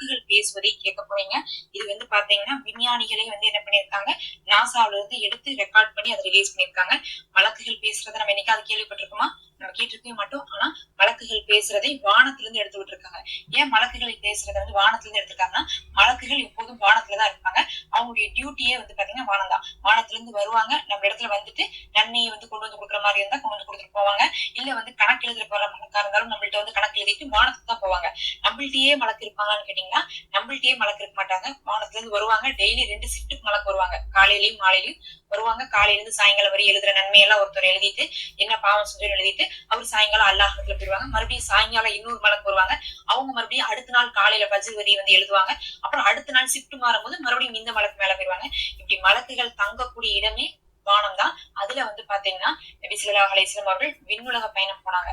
வழக்குகள் பேசுவதை கேட்க போறீங்க. இது வந்து பாத்தீங்கன்னா விஞ்ஞானிகளே வந்து என்ன பண்ணிருக்காங்க, நாசாவில இருந்து எடுத்து ரெக்கார்ட் பண்ணி அதை ரிலீஸ் பண்ணிருக்காங்க. வழக்குகள் பேசுறதை நம்ம என்னைக்காவது கேள்விப்பட்டிருக்கோமா? நம்ம கேட்டிருக்கவே மாட்டோம். ஆனா வழக்குகள் பேசுறதை வானத்துல இருந்து எடுத்து விட்டுருக்காங்க. ஏன் வழக்குகளை பேசுறதை வந்து வானத்துல இருந்து எடுத்திருக்காங்கன்னா, வழக்குகள் எப்போதும் வானத்துலதான் இருப்பாங்க. அவங்களுடைய டியூட்டியே வந்து பாத்தீங்கன்னா வானம் தான். வானத்துல இருந்து வருவாங்க, நம்ம இடத்துல வந்துட்டு நன்மையை வந்து கொண்டு வந்து கொடுக்குற மாதிரி இருந்தா கொண்டு வந்து கொடுத்துட்டு போவாங்க. இல்ல வந்து கணக்கு எழுதுற போற வழக்கா இருந்தாலும் நம்மள்ட்ட வந்து கணக்கு எழுதிட்டு வானத்துக்கு தான் போவாங்க. நம்மள்ட்டயே வழக்கு இருப்பாங்கன்னு கேட்டீங்கன்னா, நம்மள்ட்டயே வழக்கு இருக்க மாட்டாங்க. வானத்துல இருந்து வருவாங்க. டெய்லி 2 ஷிஃப்ட்டுக்கு வழக்கு வருவாங்க. காலையிலயும் மாலையிலயும் வருவாங்க. காலையில இருந்து சாயங்காலம் வரை எழுதுற நன்மையெல்லாம் ஒருத்தர் எழுதிட்டு, என்ன பாவம் செஞ்சு எழுதிட்டு அவர் சாயங்காலம் அல்லாஹ்ல போயிருவாங்க. மறுபடியும் சாயங்காலம் இன்னொரு வழக்கு வருவாங்க. அவங்க மறுபடியும் அடுத்த நாள் காலையில ஃபஜ்ர் வரி வந்து எழுதுவாங்க. அப்புறம் அடுத்த நாள் ஷிஃப்ட் மாறும்போது மறுபடியும் இந்த வழக்கு மேல போயிருவாங்க. இப்படி வழக்குகள் தங்கக்கூடிய இடமே வானம் தான். அதுல வந்து பாத்தீங்கன்னா நபி ஸல்லல்லாஹு அலைஹி வஸல்லம் அவர்கள் விண்ணுலக பயணம் போனாங்க.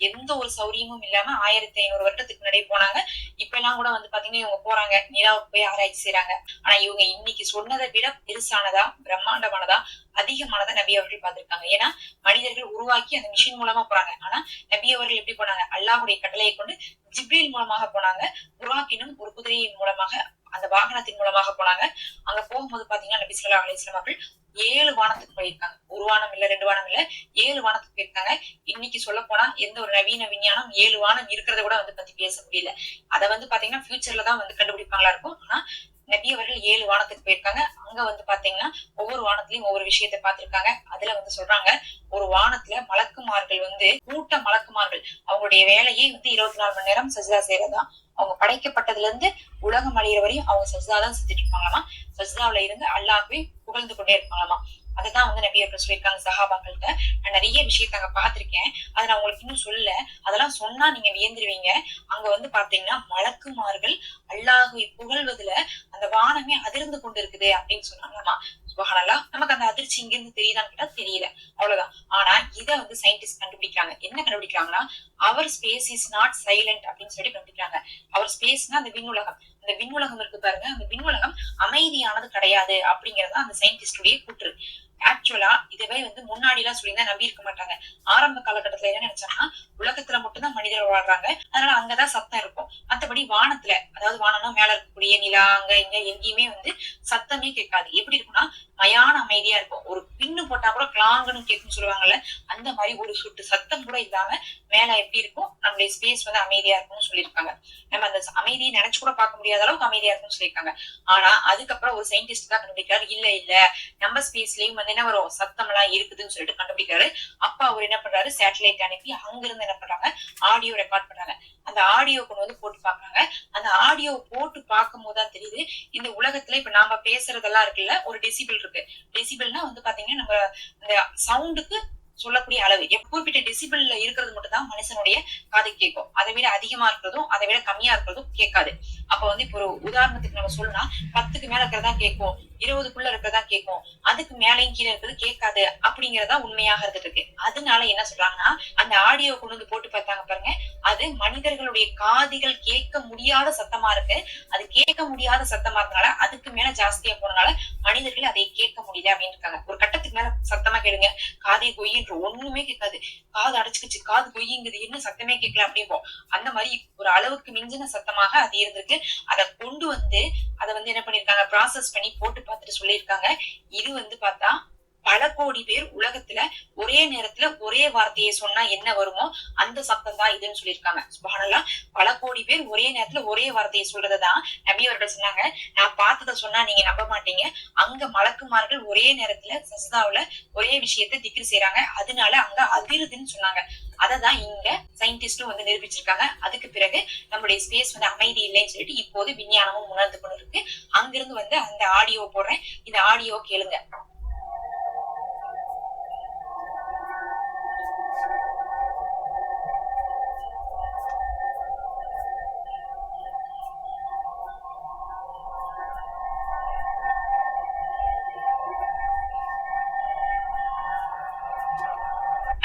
எந்த ஒரு சௌரியமும் இல்லாம 1500 வருடத்துக்கு முன்னாடி போனாங்க. இப்ப எல்லாம் கூட வந்து பாத்தீங்கன்னா இவங்க போறாங்க, நிலாவுக்கு போய் ஆராய்ச்சி செய்யறாங்க. ஆனா இவங்க இன்னைக்கு சொன்னதை விட பெருசானதா, பிரம்மாண்டமானதா, அதிகமானதா நபி அவர்கள் பார்த்திருக்காங்க. ஏன்னா மனிதர்கள் உருவாக்கி அந்த மிஷின் மூலமா போறாங்க. ஆனா நபி அவர்கள் எப்படி போனாங்க? அல்லாஹ்வுடைய கட்டளையை கொண்டு ஜிப்ரீல் மூலமாக போனாங்க. புராக்கினும் ஒரு குதிரையின் மூலமாக, அந்த வாகனத்தின் மூலமாக போனாங்க. அங்க போகும்போது பாத்தீங்கன்னா நபி ஸல்லல்லாஹு அலைஹி வஸல்லம் அவர்கள் 7 வானத்துக்கு போயிருக்காங்க. ஒரு வானம் இல்ல, 2 வானம் இல்ல, 7 வானத்துக்கு போயிருக்காங்க. இன்னைக்கு சொல்ல போனா எந்த ஒரு நவீன விஞ்ஞானம் 7 வானம் இருக்கிறத கூட வந்து பத்தி பேச முடியல. அத வந்து பாத்தீங்கன்னா ஃபியூச்சர்ல தான் வந்து கண்டுபிடிப்பாங்களா இருக்கும். ஆனா நபி அவர்கள் 7 வானத்துக்கு போயிருக்காங்க. அங்க வந்து பாத்தீங்கன்னா ஒவ்வொரு வானத்திலயும் ஒவ்வொரு விஷயத்த பார்த்திருக்காங்க. அதுல வந்து சொல்றாங்க, ஒரு வானத்துல மலக்குமார்கள் வந்து கூட்ட மலக்குமார்கள் அவங்களுடைய வேலையே வந்து 24 மணி நேரம் சஜ்தா செய்யறதுதான். அவங்க படைக்கப்பட்டதுல இருந்து உலகம் அழியிற வரையும் அவங்க சஜ்தா தான் செஞ்சுட்டு இருப்பாங்களாமா. சஜ்தாவுல இருந்து அல்லாஹ்வை புகழ்ந்து கொண்டே இருப்பாங்களாமா. அதுதான் வந்து நபி அவர்கள் சொல்லியிருக்காங்க சஹாபாக்கள்கிட்ட. நான் நிறைய விஷயத்த அங்க பாத்திருக்கேன். அதை நான் உங்களுக்கு இன்னும் சொல்லல. அதெல்லாம் சொன்னா நீங்க வியந்துருவீங்க. அங்க வந்து பாத்தீங்கன்னா மலக்குமார்கள் அல்லாஹ்வை புகழ்வதுல அந்த வானமே அதிர்ந்து கொண்டு இருக்குது அப்படின்னு சொன்னாங்களாமா. சுப்ஹானல்லாஹ். நமக்கு அந்த அதிர்ச்சி இங்க இருந்து தெரியுதான்னு கேட்டா தெரியல, அவ்வளவுதான். ஆனா இத வந்து சயின்டிஸ்ட் கண்டுபிடிக்கிறாங்க. என்ன கண்டுபிடிக்கிறாங்கன்னா, அவர் ஸ்பேஸ் இஸ் நாட் சைலண்ட் அப்படின்னு சொல்லி கண்டுபிடிக்கிறாங்க. அவர் ஸ்பேஸ்னா அந்த விண்ணுலகம். அந்த விண்ணுலகம் இருக்கு பாருங்க, அந்த விண்ணுலகம் அமைதியானது கிடையாது அப்படிங்கறது அந்த சயின்டிஸ்டுடைய கூற்று. ஆக்சுவலா இதுவே வந்து முன்னாடி எல்லாம் சொல்லியிருந்தா நம்பி இருக்க மாட்டாங்க. ஆரம்ப காலகட்டத்துல என்ன நினைச்சாங்கன்னா, உலகத்துல மட்டும்தான் மனிதர்கள் வாழ்றாங்க, அதனால அங்கதான் சத்தம் இருக்கும். மத்தபடி வானத்துல, அதாவது வானம்னா மேல இருக்கக்கூடிய நிலா, அங்க இங்க எங்கேயுமே வந்து சத்தமே கேட்காது. எப்படி இருக்கும்னா மயான அமைதியா இருக்கும். ஒரு பின்னு போட்டா கூட கிளாங்குன்னு கேட்குன்னு சொல்லுவாங்கல்ல, அந்த மாதிரி ஒரு சுட்டு சத்தம் கூட இல்லாம மேல எப்படி இருக்கும், நம்மளுடைய ஸ்பேஸ் வந்து அமைதியா இருக்கும்னு சொல்லியிருக்காங்க. நம்ம அந்த அமைதியை நினைச்சு கூட பார்க்க முடியாத அளவுக்கு அமைதியா இருக்கும்னு சொல்லியிருக்காங்க. ஆனா அதுக்கப்புறம் ஒரு சயின்டிஸ்ட் தான் கண்டுபிடிக்கிறாரு, இல்ல இல்ல நம்ம ஸ்பேஸ்லயும் வந்து என்ன வரும், சத்தம் எல்லாம் இருக்குதுன்னு சொல்லிட்டு கண்டுபிடிக்கிறாரு. அப்ப அவர் என்ன பண்றாரு, சேட்டலைட் அனுப்பி அங்கிருந்து என்ன பண்றாங்க, ஆடியோ ரெக்கார்ட் பண்றாங்க. அந்த ஆடியோ கொண்டு வந்து போட்டு பாக்குறாங்க. அந்த ஆடியோ போட்டு பார்க்கும் போதுதான் தெரியுது, இந்த உலகத்துல இப்ப நாம பேசுறதெல்லாம் இருக்குல்ல, ஒரு டெசிபிள் இருக்கு. டெசிபிள்னா வந்து பாத்தீங்கன்னா நம்ம அந்த சவுண்டுக்கு சொல்லக்கூடிய அளவு. குறிப்பிட்ட டெசிபிள்ல இருக்கிறது மட்டும் தான் மனுஷனுடைய காது கேட்கும். அதை விட அதிகமா இருக்கிறதும் அதை விட கம்மியா இருக்கிறதும் கேட்காது. அப்ப வந்து இப்போ ஒரு உதாரணத்துக்கு நம்ம சொல்லணும்னா 10க்கு மேல இருக்கிறதா கேட்கும், 20க்குள்ள இருக்கிறதா கேட்கும், அதுக்கு மேலையும் கீழே இருக்கிறது கேட்காது அப்படிங்கறதா உண்மையாக இருந்துட்டு இருக்கு. அதனால என்ன சொல்றாங்கன்னா, அந்த ஆடியோ கொண்டு வந்து போட்டு பார்த்தாங்க பாருங்க, அது மனிதர்களுடைய காதுகள் கேட்க முடியாத சத்தமா இருக்கு. அது கேட்க முடியாத சத்தமா இருந்தனால அதுக்கு மேல ஜாஸ்தியா போனனால மனிதர்கள் அதை கேட்க முடியல அப்படின்னு இருக்காங்க. ஒரு கட்டத்துக்கு மேல சத்தமா கேளுங்க, காதை கொய்யின்ற ஒண்ணுமே கேட்காது. காது அடைச்சுக்குச்சு, காது கொய்யுங்குது, என்ன சத்தமே கேட்கல அப்படிம்போம். அந்த மாதிரி ஒரு அளவுக்கு மிஞ்சின சத்தமாக அது இருந்திருக்கு. அதை கொண்டு வந்து அதை வந்து என்ன பண்ணிருக்காங்க, ப்ராசஸ் பண்ணி போட்டு பார்த்துட்டு சொல்லியிருக்காங்க, இது வந்து பார்த்தா பல கோடி பேர் உலகத்துல ஒரே நேரத்துல ஒரே வார்த்தையை சொன்னா என்ன வருமோ அந்த சத்தம் தான் இதுன்னு சொல்லியிருக்காங்க. சுப்ஹானல்லாஹ். பல கோடி பேர் ஒரே நேரத்துல ஒரே வார்த்தையை சொல்றதுதான் நபி அவர்கள் சொன்னாங்க. நான் பார்த்ததை சொன்னா நீங்க நம்ப மாட்டீங்க, அங்க மலக்குமார்கள் ஒரே நேரத்துல சஜ்தாவுல ஒரே விஷயத்த திக்ர் செய்யறாங்க, அதனால அங்க அதிருதுன்னு சொன்னாங்க. அததான் இங்க சயின்டிஸ்டும் வந்து நிரூபிச்சிருக்காங்க. அதுக்கு பிறகு நம்மளுடைய ஸ்பேஸ் வந்து அமைதி இல்லைன்னு சொல்லிட்டு இப்போது விஞ்ஞானமும் உணர்ந்து கொண்டு இருக்கு. அங்கிருந்து வந்து அந்த ஆடியோ போடுறேன், இந்த ஆடியோ கேளுங்க.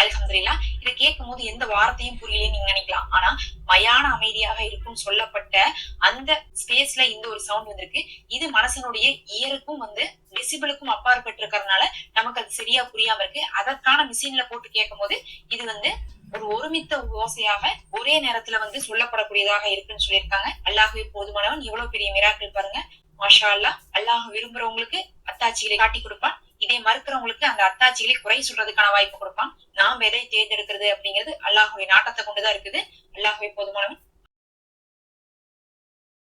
அல்ஹம்துலில்லாஹ். இதை கேட்கும் போது எந்த வார்த்தையும் புரியலன்னு நீங்க நினைக்கலாம். ஆனா மயான அமைதியாக இருக்கும் சொல்லப்பட்ட அந்த ஸ்பேஸ்ல இந்த ஒரு சவுண்ட் வந்திருக்கு. இது மனசனுடைய இயருக்கும் வந்து டெசிபிளுக்கும் அப்பாற்பட்டு இருக்கிறதுனால நமக்கு அது சரியா புரியாம இருக்கு. அதற்கான மிஷின்ல போட்டு கேட்கும் போது இது வந்து ஒரு ஒருமித்த ஓசையாக ஒரே நேரத்துல வந்து சொல்லப்படக்கூடியதாக இருக்குன்னு சொல்லியிருக்காங்க. அல்லாஹ்வே போதுமானவன். எவ்வளவு பெரிய மிராக்கிள் பாருங்க. மாஷா அல்லாஹ். அல்லாஹ் விரும்புறவங்களுக்கு அத்தாட்சிகளை காட்டி கொடுப்பான். இதை மறுக்கிறவங்களுக்கு அந்த அத்தாட்சிகளை குறை சொல்றதுக்கான வாய்ப்பு கொடுப்பான். நாம் எதை தேர்ந்தெடுக்கிறது அப்படிங்கிறது அல்லாஹ்வுடைய நாட்டத்தை கொண்டுதான் இருக்குது. அல்லாஹ்வே போதுமானவன்.